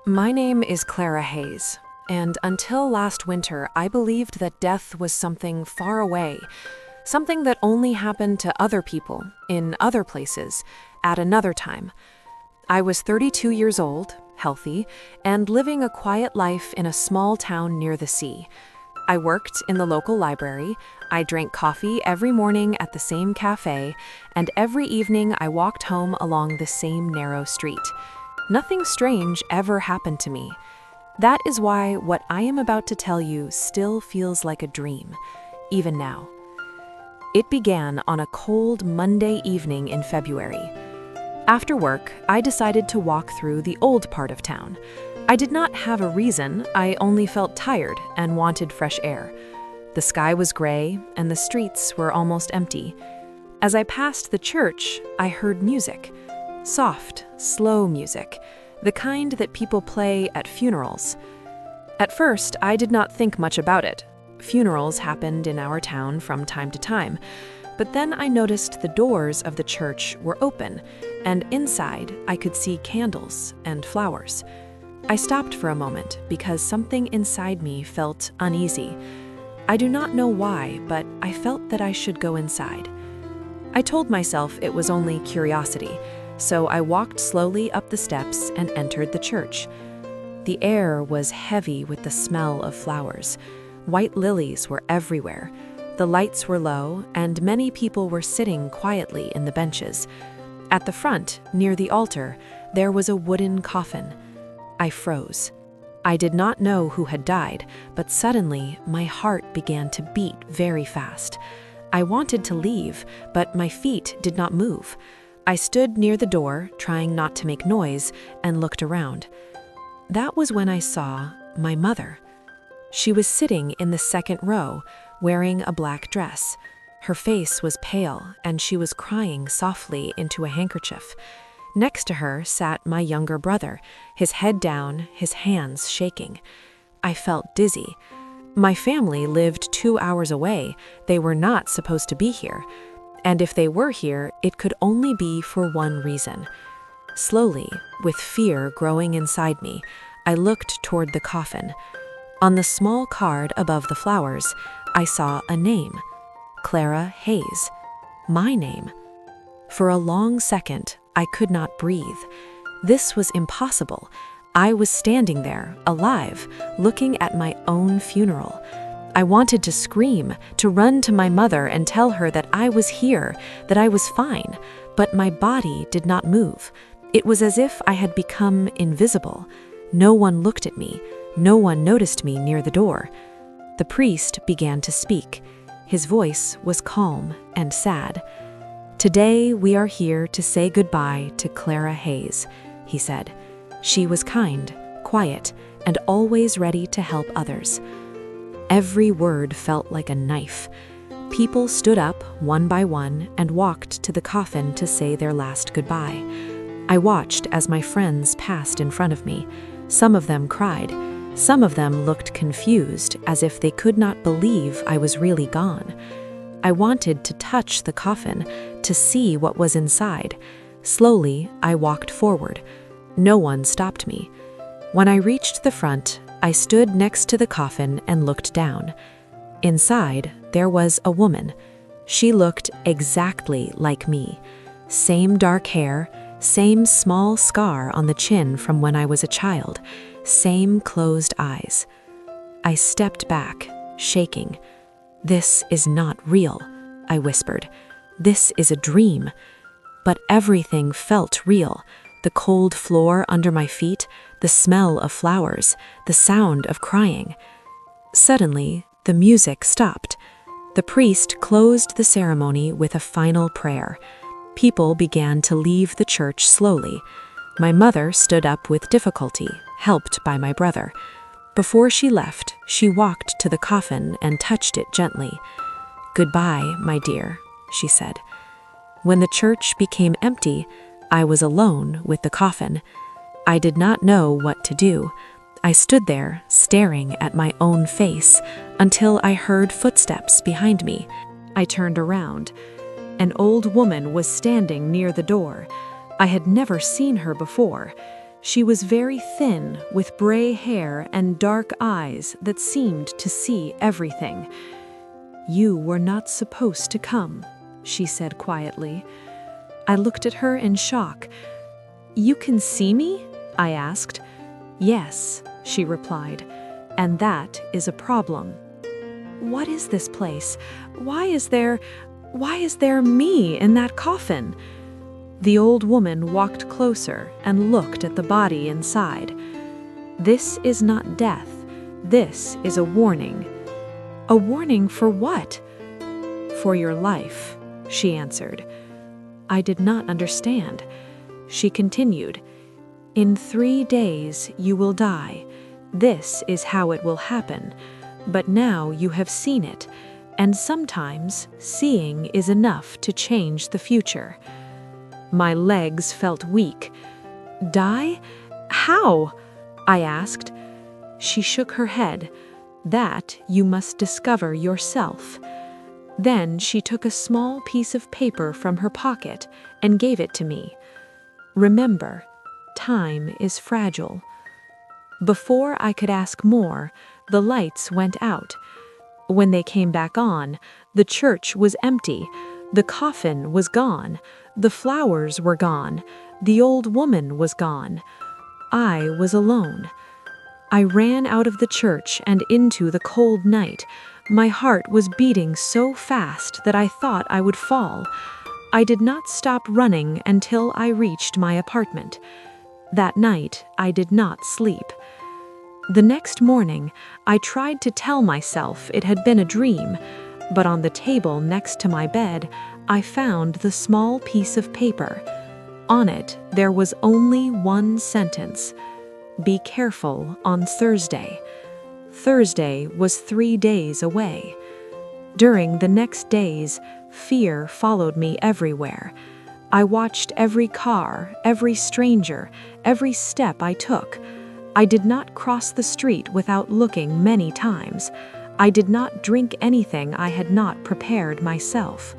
My name is Clara Hayes, and until last winter, I believed that death was something far away, something that only happened to other people, in other places, at another time. I was 32 years old, healthy, and living a quiet life in a small town near the sea. I worked in the local library, I drank coffee every morning at the same cafe, and every evening I walked home along the same narrow street. Nothing strange ever happened to me. That is why what I am about to tell you still feels like a dream, even now. It began on a cold Monday evening in February. After work, I decided to walk through the old part of town. I did not have a reason, I only felt tired and wanted fresh air. The sky was gray and the streets were almost empty. As I passed the church, I heard music. Soft, slow music, the kind that people play at funerals. At first, I did not think much about it. Funerals happened in our town from time to time, but then I noticed the doors of the church were open, and inside I could see candles and flowers. I stopped for a moment because something inside me felt uneasy. I do not know why, but I felt that I should go inside. I told myself it was only curiosity, so I walked slowly up the steps and entered the church. The air was heavy with the smell of flowers. White lilies were everywhere. The lights were low, and many people were sitting quietly in the benches. At the front, near the altar, there was a wooden coffin. I froze. I did not know who had died, but suddenly my heart began to beat very fast. I wanted to leave, but my feet did not move. I stood near the door, trying not to make noise, and looked around. That was when I saw my mother. She was sitting in the second row, wearing a black dress. Her face was pale, and she was crying softly into a handkerchief. Next to her sat my younger brother, his head down, his hands shaking. I felt dizzy. My family lived 2 hours away. They were not supposed to be here. And if they were here, it could only be for one reason. Slowly, with fear growing inside me, I looked toward the coffin. On the small card above the flowers, I saw a name, Clara Hayes, my name. For a long second, I could not breathe. This was impossible. I was standing there, alive, looking at my own funeral. I wanted to scream, to run to my mother and tell her that I was here, that I was fine, but my body did not move. It was as if I had become invisible. No one looked at me. No one noticed me near the door. The priest began to speak. His voice was calm and sad. "Today we are here to say goodbye to Clara Hayes," he said. "She was kind, quiet, and always ready to help others." Every word felt like a knife. People stood up one by one and walked to the coffin to say their last goodbye. I watched as my friends passed in front of me. Some of them cried. Some of them looked confused, as if they could not believe I was really gone. I wanted to touch the coffin, to see what was inside. Slowly, I walked forward. No one stopped me. When I reached the front, I stood next to the coffin and looked down. Inside, there was a woman. She looked exactly like me. Same dark hair, same small scar on the chin from when I was a child, same closed eyes. I stepped back, shaking. "This is not real," I whispered. "This is a dream." But everything felt real. The cold floor under my feet, the smell of flowers, the sound of crying. Suddenly, the music stopped. The priest closed the ceremony with a final prayer. People began to leave the church slowly. My mother stood up with difficulty, helped by my brother. Before she left, she walked to the coffin and touched it gently. "Goodbye, my dear," she said. When the church became empty, I was alone with the coffin. I did not know what to do. I stood there, staring at my own face, until I heard footsteps behind me. I turned around. An old woman was standing near the door. I had never seen her before. She was very thin, with gray hair and dark eyes that seemed to see everything. "You were not supposed to come," she said quietly. I looked at her in shock. "You can see me?" I asked. "Yes," she replied, "and that is a problem." "What is this place? Why is there me in that coffin?" The old woman walked closer and looked at the body inside. "This is not death. This is a warning." "A warning for what?" "For your life," she answered. I did not understand. She continued, "In 3 days you will die. This is how it will happen. But now you have seen it, and sometimes seeing is enough to change the future." My legs felt weak. "Die? How?" I asked. She shook her head. "That you must discover yourself." Then she took a small piece of paper from her pocket and gave it to me. "Remember, time is fragile." Before I could ask more, the lights went out. When they came back on, the church was empty, the coffin was gone, the flowers were gone, the old woman was gone. I was alone. I ran out of the church and into the cold night. My heart was beating so fast that I thought I would fall. I did not stop running until I reached my apartment. That night, I did not sleep. The next morning, I tried to tell myself it had been a dream, but on the table next to my bed, I found the small piece of paper. On it, there was only one sentence: "Be careful on Thursday." Thursday was 3 days away. During the next days, fear followed me everywhere. I watched every car, every stranger, every step I took. I did not cross the street without looking many times. I did not drink anything I had not prepared myself.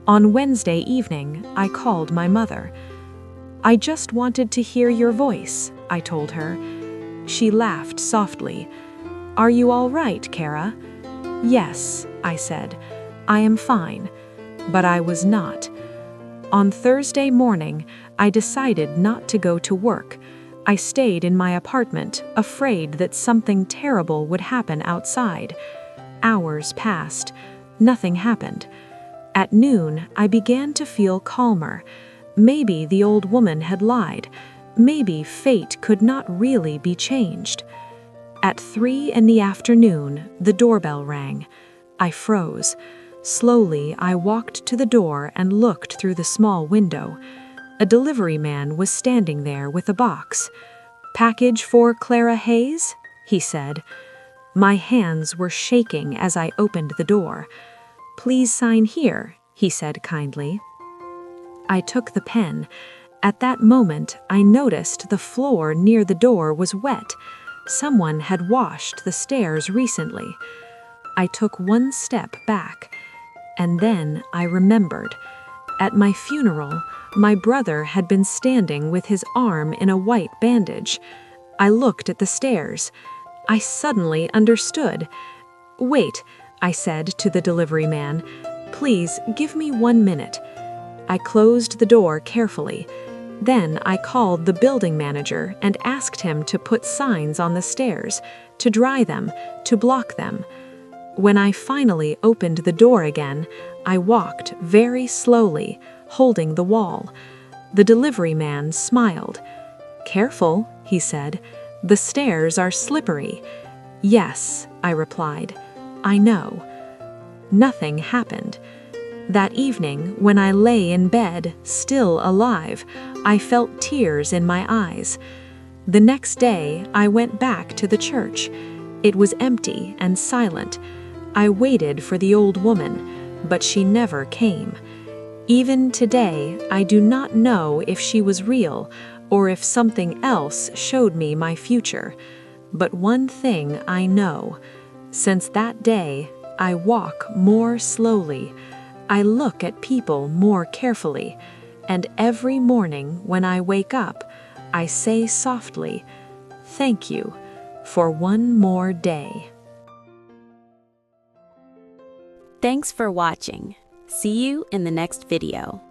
On Wednesday evening, I called my mother. "I just wanted to hear your voice," I told her. She laughed softly. "Are you all right, Kara?" "Yes," I said. "I am fine." But I was not. On Thursday morning, I decided not to go to work. I stayed in my apartment, afraid that something terrible would happen outside. Hours passed. Nothing happened. At noon, I began to feel calmer. Maybe the old woman had lied. Maybe fate could not really be changed. At 3 in the afternoon, the doorbell rang. I froze. Slowly, I walked to the door and looked through the small window. A delivery man was standing there with a box. "Package for Clara Hayes?" he said. My hands were shaking as I opened the door. "Please sign here," he said kindly. I took the pen. At that moment, I noticed the floor near the door was wet. Someone had washed the stairs recently. I took one step back, and then I remembered. At my funeral, my brother had been standing with his arm in a white bandage. I looked at the stairs. I suddenly understood. "Wait," I said to the delivery man. "Please give me 1 minute." I closed the door carefully. Then I called the building manager and asked him to put signs on the stairs, to dry them, to block them. When I finally opened the door again, I walked very slowly, holding the wall. The delivery man smiled. "Careful," he said. "The stairs are slippery." "Yes," I replied. "I know." Nothing happened. That evening, when I lay in bed, still alive, I felt tears in my eyes. The next day, I went back to the church. It was empty and silent. I waited for the old woman, but she never came. Even today, I do not know if she was real or if something else showed me my future. But one thing I know. Since that day, I walk more slowly. I look at people more carefully, and every morning when I wake up, I say softly, thank you for one more day. Thanks for watching. See you in the next video.